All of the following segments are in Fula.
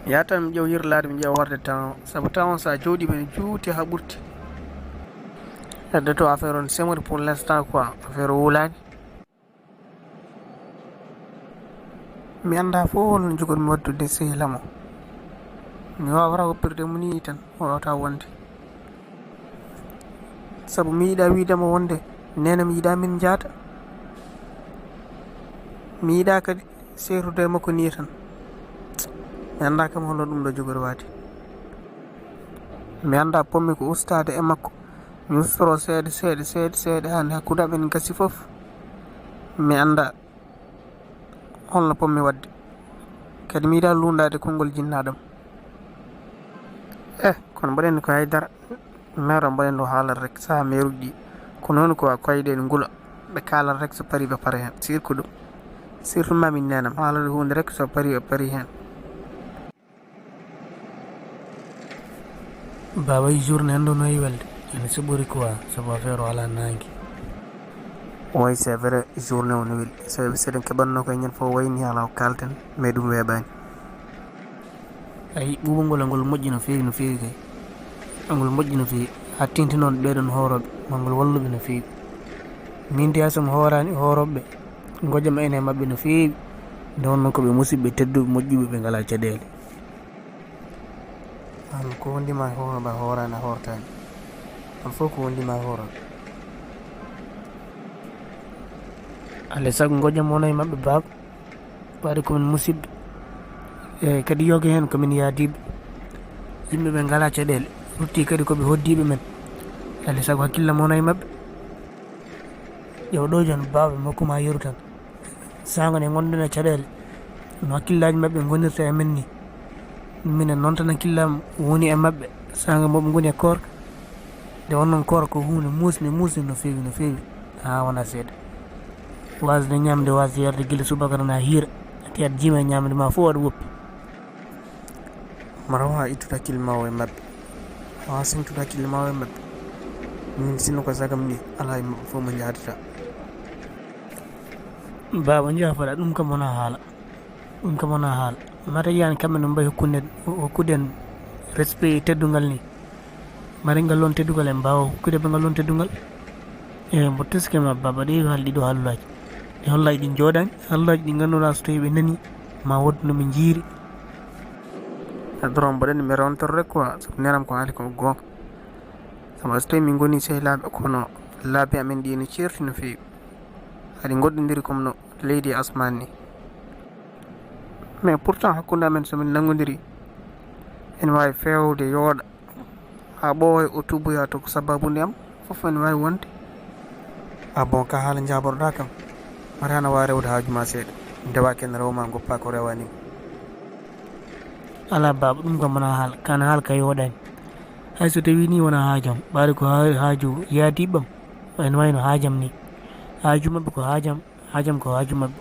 yata mi ƴeew hirlaade mi ƴeewa warde temps sabu temps so a jooɗi ɓene juuti haa ɓurti hedde to affaire on semori pour l' instant quoi affaire o wulaani mi annda fof holno jogomi waddude sehilamo mi wawata woppirde mo ni tan o wawata wonde sabu mi yiɗa wiidemo wonde nena mi yiɗa min jaata mi yiɗa kadi seetude e makko ni tan mi annda kam holno ɗum ɗo jogori waade mi annda pommi ko ustade e makko mi ustoro seeɗa hande hakkude amen gasi fof mi annda holno pommi wadde kadi mi yiɗa lundade konngol jinnaɗam kono mbaɗenni ko haydara mero mbaɗen ɗo haalat rek saha meruji ɗi ko noon ko koyɗe ne ngula ɓe kaalat rek so pari ɓe para hen surtout ɗum surtout mamin nenam haalade hunde rek so pari ɓe pari hen babayi journée en ɗo noyi welde ene soɓori quoi sabu affaire o ala nangue way c'est vrai journée o no weli sabi seɗen keɓanno koye ñen fof wayni ala ko kalten mais ɗum weeɓani ayi ɓuuɓol ngol ngol moƴƴi no feewi kay ngol moƴƴi no feewi ha tinti noon ɓeɗon hooroɓe mangol walluɓe no feewi min de somi hoorani hooroɓeɓe gojama ene mabɓe no feewi nde wonnoon koɓe musidɓe tedduɓe moƴƴuɓe ɓe ngala caɗele an ko wondima hooroɓe hoorani a hortani an fof ko wondima hooroɓe alay saago gojam wono e mabɓe baaba waɗi komin musidɓe e kadi yoga hen komin yaadiɓe yimɓeɓe ngala caɗele rutti kadi koɓe hoddiɓe men alay saago hakkillam wono e mabɓe ƴeew ɗo jon baaba makkuma yeru tan sago nde gonɗen e caɗele no hakkillaji mabɓe gonirta e men ni minen noon tan hakkillam woni e mabɓe sago moɓe goni e koorka nde wonnoon koorka ko hunde musde no feewi ha wona seeɗa wasde ñamde wasde yarde guila subaka tan ha hiira ati aɗa jiima e ñamde ma fof aɗa woppi mara wawa ittude hakkille ma o e mabɓe wawa sengtude hakkille ma o e mabɓe min sinno ko sagam ni ala e mabɓe fof mo jaadata baba jaafoɗa ɗum kam wona haala mata yiyani kamɓe no mbayi hokkude en respect teddugal ni mari ngal lon teddugal en mbawa hokkude ɓe ngal lon teddugal mbo teske ma baba ɗe haali ɗiɗo hallullaji ɗi hallaji ɗi jooɗani hallullaji ɗi ganduɗa so tawi ɓe nani ma woddu noɓe jiiri adoro mbaɗenni mi rewntoro rek quoi sabu nenam ko haali ko gonga sabu so tawi min goni sehilaɓe kono laabi amen ɗi no ceerti no feewi haɗi goɗɗodiri comme no leydi e asmani ni mais pourtant hakkude amen somin nangodiri ene wawi fewde yooɗa ha ɓooya o tuboya to ko sababude am fof ene wawi wonde bon ka haala jaboroɗa kam mata hana wawi rewde haajuma seeɗa ndewaki ene rewma goppa ko rewanima ala baba ɗum kam wona haala kana haala ka yooɗani hay so tawi ni wona haajam ɓaade ko haaju yaadiɓam ene wayno haajam ni haaju mabɓe ko haajam ko haaju mabɓe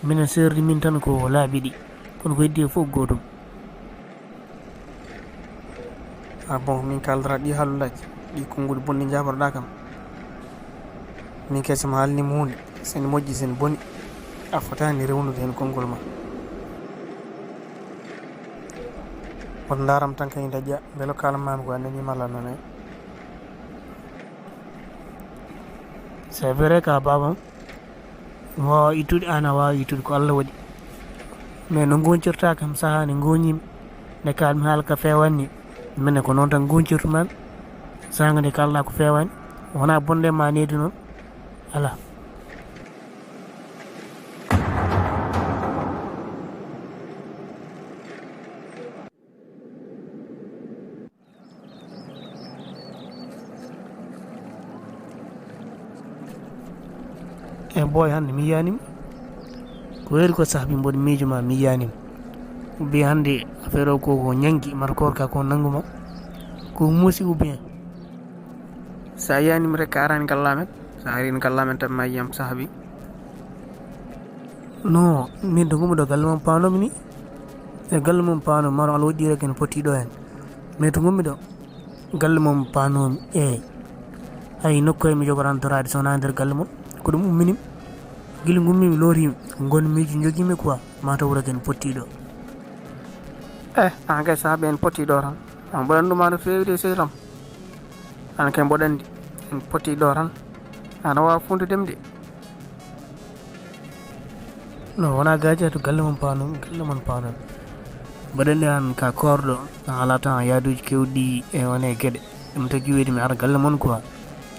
minen serdi min tan ko laaɓi ɗi kono ko heddi e fof gotum bon min kaldata ɗi haalulaji ɗi konnguli bonɗi jaboroɗa kam min kesum haalnima hunde sene moƴƴi sene boni a fotani rewnude hen konngol ma woto daram tan kañum daƴƴa beele kalamami ko annanima Allah noon e c'est vrai ka babam wawa ittude an a wawa ittude ko Allah waɗi mais no goncirta kam saaha nde goñimi nde kalmi haala ka fewanni minen ko noon tan goncirtumami saaga nde kalɗa ko fewani wona bonde ma nedi noon ala boy hande mi yiyanima ko weeri ko sahbi mboɗo miijoma mi yiyanima ubbi hande affaire o koko ñangui mata Koorka ko nanguma ko muusi ou bien sa yiyanima rek ka arani gallamen sa arini gallamen tan ma yiyam sahbi non min to gummi ɗo galle mom panomi ni e galle mom panomi maro Allah waɗɗi rek ene pottiɗo hen mais to gummi ɗo galle mom panomi hay nokku e mi jogorantorade sowona nder galle mom ko ɗum umminimi guila gummimi loorimi gon miiji joguimi quoi mataw rek ene pottiɗo an kay sahaɓe en poti ɗo tan an mboɗannduma no feewi de sehlam an kay mboɗanndi en poti ɗo tan ana wawa fundudem de no wona gaji to galle mon panon mbaɗanndi an ka korɗo an ala tan yaaduji kewɗi e wone gueɗe ɗum tagi weydi mi ara galle mon quoi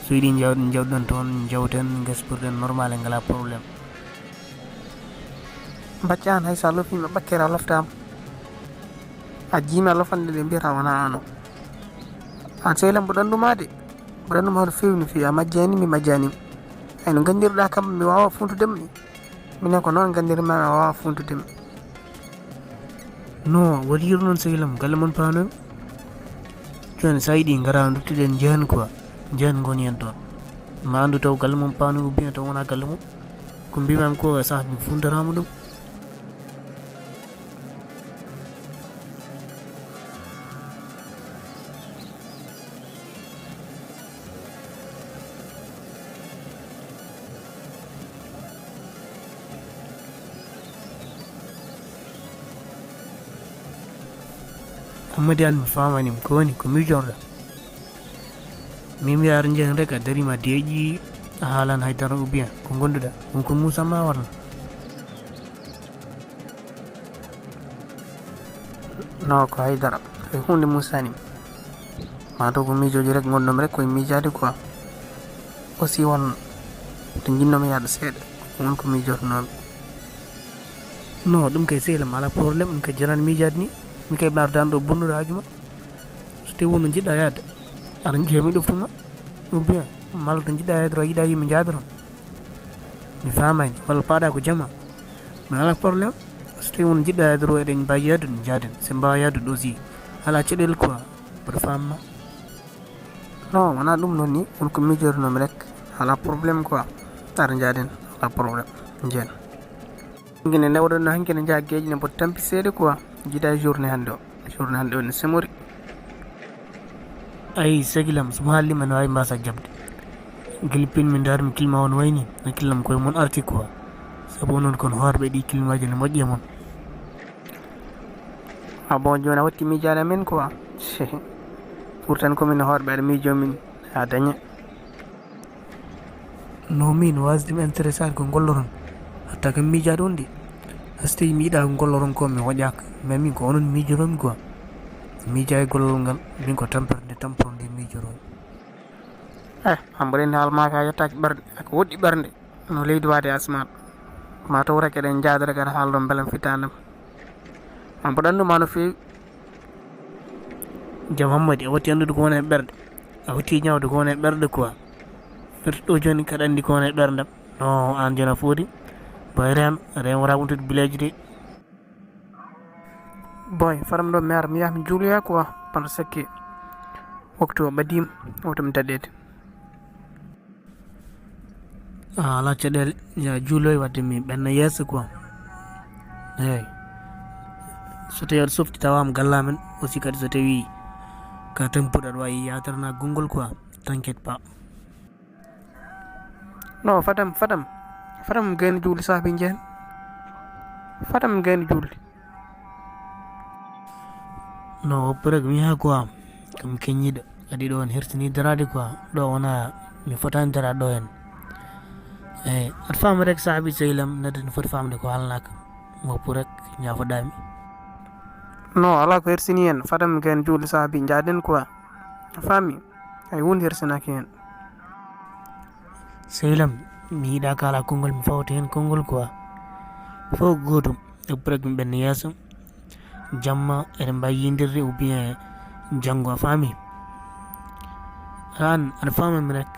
so yiɗi jawɗon toon jawten gaspirɗen normal e ngala probléme bacca an hay sa lofima ɓakkere a loftama a jiimi a lofande ɗe mbiyata wona ano an sehlam mboɗannduma de mboɗannduma no fewi no fewi a majjani mi majjanima ay no gandirɗa kam mi wawa funtudem ni minen ko noon gandirma mi wawa funtudem non waɗiru noon sehlam galle mon panoy joni sa yiɗi gara duttuɗen jehan quoi jehan goni hen toon ma andu taw galle mon panoy ou bien taw wona galle mum ko mbimami ko sah mi fundarama ɗum Hamadi an mi famanima ko woni ko mijorɗa min wiyar jehen rek a darima deeƴi a haalan haydara ou bien ko gonduɗa ɗum ko musamma warno no ko haydara koye hunde musanima mataw ko mijoji rek gonɗom rek koye mijade quoi aussi won to jinnomi yaade seeɗa won ko mijotonomi non ɗum kay sehlam ala probléme ɗum kay janani mijade ni mi kay ɓardan ɗo bonnuɗo hajuma so tawi wonno jiɗɗa yaade aɗa jeemi ɗoftuma ou bien malla to jiɗɗa yaade ro yiɗa yimɓe jaabiron mi famani walla paɗa ko jama mi ala probléme so tawi wonno jiɗɗa yaade ro eɗen mbawi yaade ɗum jaaden so mbawa yaade ɗo si ala caɗele quoi mboɗo famma non wona ɗum noon ni wonko mijotonomi rek ala probléme quoi aɗa jaaden ala probléme jeen hankine ndewɗon no hankine jaa gueƴi ne mboɗo tampi seeɗa quoi jiɗa journée hannde o ne semori ay sagilam somo haallima no wawi mbasa jabde guila pinmi darmi kilma on wayni hakkillam koye mon arti quoi saabu onon kono hoorɓe ɗi kilmaji ne moƴƴi e mon bon joni a watti miijade amen quoi pourtant komin hoorɓe aɗa miijomin ha daña no min wasdemi intéressade ko golloron hatta kam miijade on de so tawi mi yiɗa ko golloron ko mi hoƴaka mais min ko onon miijoromi quoi miija e gollol ngal min ko tamperde tamporde miijoromi hamboɗen haalmaka yettaki ɓerde ko woɗɗi ɓerde no leydi waade asman ma taw rek eɗen jaada rek aɗa haalɗon beelam fitandam an mboɗannduma no fewi jaam Hamadi a watti anndude ko woni e ɓerde a watti ñawde ko woni e ɓerde quoi firti ɗo joni kaɗa anndi ko woni e ɓerdam non an joni a foodi boy rem wara wontude bileji de boy faram ɗo mi ara mi yaha mi juuloya quoi par ce que waktu o ɓadima wotomi daɗede ala caɗele ya juuloy wadde mi ɓenna yeeso quoi eyyi so tawi aɗa softi tawama gallamen aussi kadi so tawi ka tempuɗo aɗa wawi yadarna gongol quoi t'inquiète pas non fadam gayno juuli saabi jehen fadam gayno juuli no oppreg mi yaha quoi kam keññiɗo kadi ɗo on hertini darade quoi ɗo wona mi fotani darade ɗo hen eyyi aɗa faama rek saabi sehlam nedde no foti famde ko haalnaka moppu rek ñafoɗami non ala ko hersini hen fadam gayno juuli saabi jaaden quoi a faami hay hunde hersinaki hen sehlam mi yiɗa kala konngol mi fawta hen konngol quoi fof gotum oppreg mi ɓenna yeeso jamma eɗen mbawi yidirde ou bien janggo a faami an aɗa famami rek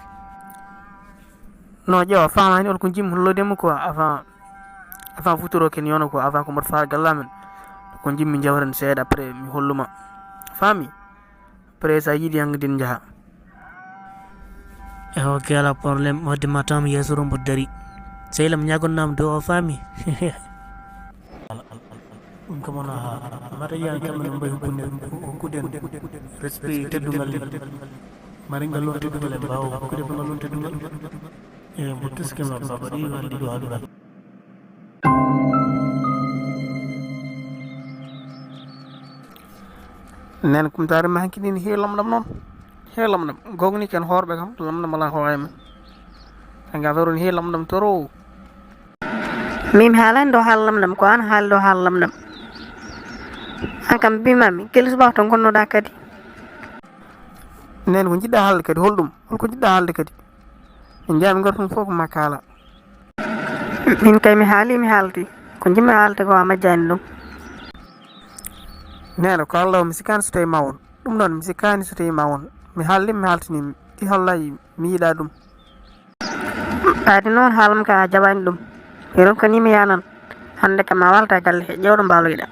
non ƴeewa famani on ko jimmi hollodemo quoi avant futuro ken yona quoi avant ko mboɗo faara gallamen ko jimmi jawren seeɗa après mi holluma faami après sa yiiɗi hankkadin jaaha ok ala probléme wadde ma tawmi yeesoro mbo dari sehlam ñagonnama dow o faami ɗum kam wona mata yiyan kamɓe no mbayi hokkude respect teddugal mari ngal lon teddugal e mbawa hokkude ko ngal lon teddugal e mo tuskema baba ɗi walli ɗo haɗural nena kum tare ma hankini he lamdam non he lamdam gogni ken horbe kam lamdam mala hoyama anga dorun he lamdam toro mim halan do hal lamdam ko an hal do hal lamdam ankam bimami kelis bawton gonno da kadi nena ko jidda halde kadi holdum holko jidda halde kadi en jami gortum fof ko makala min kay mi halti ko jimmi halte ko amajjani dum nena ko Allah mi sikani so tawi mawon dum non mi sikani so tawi mawon mi halli mi haltini di hollay mi yida dum adi non halam ka jabani dum hirom kani mi yanan hande kam ma walta galle jewdo mbaloyda